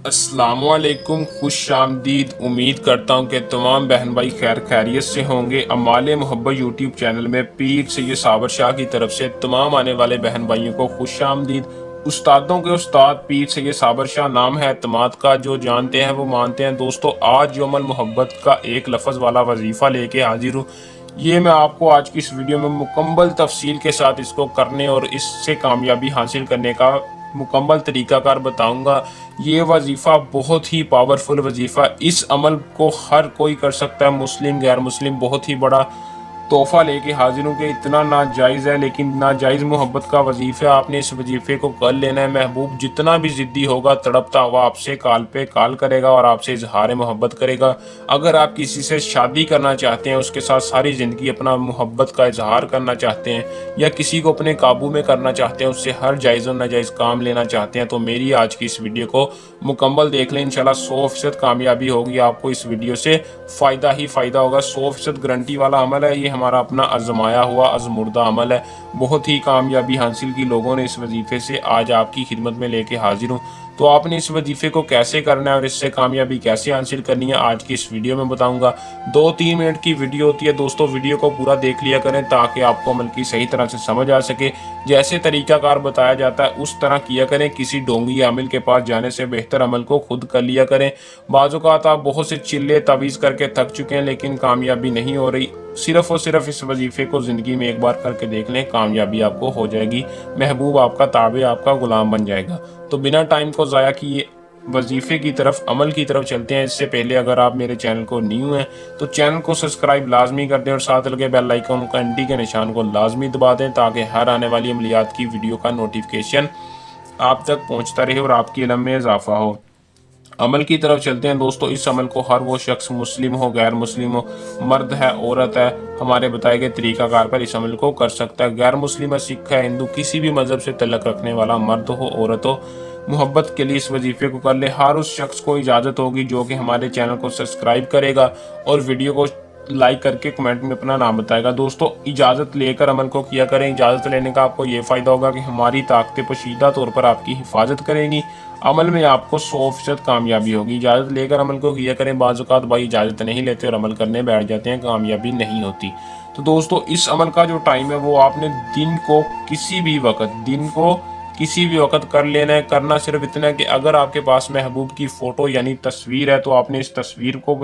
अस्सलामुअलैकुम, खुश आमदीद। उम्मीद करता हूँ कि तमाम बहन भाई खैर खैरियत से होंगे। अमाल मोहब्बत यूट्यूब चैनल में पीर सैयद साबर शाह की तरफ से तमाम आने वाले बहन भाइयों को खुश आमदीद। उस्तादों के उस्ताद पीर सैयद साबर शाह नाम है एतमाद का, जो जानते हैं वो मानते हैं। दोस्तों, आज जो अमल मोहब्बत का एक लफ्ज़ वाला वजीफ़ा लेके हाजिर हूँ। ये मैं आपको आज की इस वीडियो में मुकम्मल तफसील के साथ इसको करने और इससे कामयाबी हासिल करने का मुकम्मल तरीकाकार बताऊंगा। ये वजीफ़ा बहुत ही पावरफुल वजीफ़ा, इस अमल को हर कोई कर सकता है, मुस्लिम गैर मुस्लिम। बहुत ही बड़ा तोहफा लेके हाजिर हूँ कि इतना नाजायज़ है, लेकिन नाजायज़ मोहब्बत का वजीफ़ा। आपने इस वजीफ़े को कर लेना है। महबूब जितना भी ज़िद्दी होगा, तड़पता हुआ आपसे कॉल पे कॉल करेगा और आपसे इजहार मोहब्बत करेगा। अगर आप किसी से शादी करना चाहते हैं, उसके साथ सारी ज़िंदगी अपना मोहब्बत का इजहार करना चाहते हैं, या किसी को अपने काबू में करना चाहते हैं, उससे हर जायज़ और नाजायज़ काम लेना चाहते हैं, तो मेरी आज की इस वीडियो को मुकम्मल देख लें। इंशाल्लाह 100% कामयाबी होगी। आपको इस वीडियो से फ़ायदा ही फ़ायदा होगा। 100% गारंटी वाला अमल है। ये हमारा अपना आजमाया हुआ आजमुर्दा अमल है। बहुत ही कामयाबी हासिल की लोगों ने इस वजीफे से। आज आपकी खिदमत में लेके हाजिर हूँ। तो आपने इस वजीफे को कैसे करना है और इससे कामयाबी कैसे हासिल करनी है, आज की इस वीडियो में बताऊंगा। 2-3 मिनट की वीडियो होती है दोस्तों, वीडियो को पूरा देख लिया करें ताकि आपको अमल की सही तरह से समझ आ सके। जैसे तरीकाकार बताया जाता है उस तरह किया करें। किसी ढोंगी आमिल के पास जाने से बेहतर अमल को खुद कर लिया करें। बाज़ औक़ात आप बहुत से चिल्ले तावीज़ करके थक चुके हैं, लेकिन कामयाबी नहीं हो रही। सिर्फ और सिर्फ इस वजीफे को ज़िंदगी में एक बार करके देख लें, कामयाबी आपको हो जाएगी। महबूब आपका ताबे, आपका गुलाम बन जाएगा। तो बिना टाइम को ज़ाया किए वजीफे की तरफ, अमल की तरफ चलते हैं। इससे पहले अगर आप मेरे चैनल को न्यू हैं तो चैनल को सब्सक्राइब लाजमी कर दें और साथ लगे बेल आइकन का घंटी के निशान को लाजमी दबा दें, ताकि हर आने वाली अमलियात की वीडियो का नोटिफिकेशन आप तक पहुंचता रहे और आपकी इल्म में इजाफा हो। अमल की तरफ चलते हैं दोस्तों। इस अमल को हर वो शख्स, मुस्लिम हो गैर मुस्लिम हो, मर्द है औरत है, हमारे बताए गए तरीकाकार पर इस अमल को कर सकता है। गैर मुस्लिम है, सिख है, हिंदू, किसी भी मजहब से तल्लक रखने वाला मर्द हो औरत हो, मोहब्बत के लिए इस वजीफे को कर ले। हर उस शख्स को इजाज़त होगी जो कि हमारे चैनल को सब्सक्राइब करेगा और वीडियो को लाइक करके कमेंट में अपना नाम बताएगा। दोस्तों, इजाज़त लेकर अमल को किया करें। इजाज़त लेने का आपको ये फ़ायदा होगा कि हमारी ताकतें पोशीदा तौर पर आपकी हिफाजत करेंगी। अमल में आपको 100% कामयाबी होगी। इजाज़त लेकर अमल को किया करें। बाज़ औक़ात भाई इजाज़त नहीं लेते और अमल करने बैठ जाते हैं, कामयाबी नहीं होती। तो दोस्तों, इस अमल का जो टाइम है वो आपने दिन को किसी भी वक्त कर लेना है। करना सिर्फ इतना है कि अगर आपके पास महबूब की फ़ोटो यानी तस्वीर है तो आपने इस तस्वीर को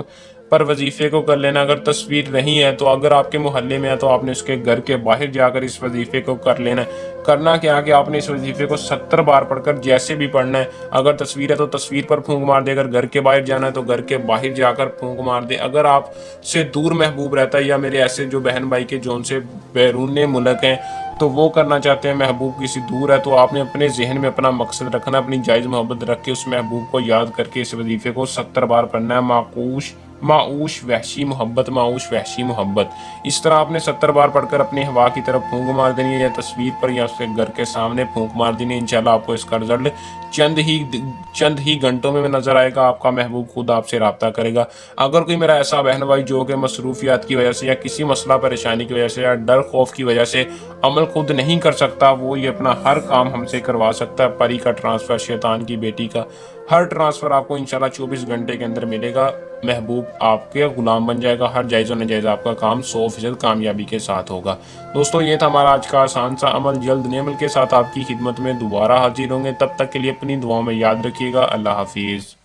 पर वजीफे को कर लेना। अगर तस्वीर नहीं है तो अगर आपके मोहल्ले में है तो आपने उसके घर के बाहर जाकर इस वजीफे को कर लेना है। करना क्या है कि आपने इस वजीफे को 70 बार पढ़कर जैसे भी पढ़ना है। अगर तस्वीर है तो तस्वीर पर फूंक मार दे, अगर घर के बाहर जाना है तो घर के बाहर जाकर फूंक मार दे। अगर आप से दूर महबूब रहता है या मेरे ऐसे जो बहन भाई के जो उनसे बैरून मुल्क हैं तो वो करना चाहते हैं, महबूब किसी दूर है, तो आपने अपने जहन में अपना मकसद रखना, अपनी जायज़ मोहब्बत रख के उस महबूब को याद करके इस वजीफे को 70 बार पढ़ना है। माऊश वहशी मोहब्बत, माऊश वहशी मोहब्बत। इस तरह आपने 70 बार पढ़कर अपनी हवा की तरफ फूंक मार देनी है, या तस्वीर पर या उसके घर के सामने फूंक मार देनी है। इंशाल्लाह आपको इसका रिजल्ट चंद ही घंटों में नजर आएगा। आपका महबूब खुद आपसे रब्ता करेगा। अगर कोई मेरा ऐसा बहन भाई जो कि मसरूफियात की वजह से या किसी मसला परेशानी की वजह से या डर खौफ की वजह से अमल खुद नहीं कर सकता, वो ये अपना हर काम हमसे करवा सकता है। परी का ट्रांसफ़र, शैतान की बेटी का हर ट्रांसफ़र आपको इंशाल्लाह 24 घंटे के अंदर मिलेगा। महबूब आपके गुलाम बन जाएगा। हर जायज़ और नाजायज़ आपका काम 100% कामयाबी के साथ होगा। दोस्तों, ये था हमारा आज का आसान सा अमल। जल्द नए अमल के साथ आपकी खिदमत में दोबारा हाजिर होंगे। तब तक के लिए अपनी दुआओं में याद रखिएगा। अल्लाह हाफिज़।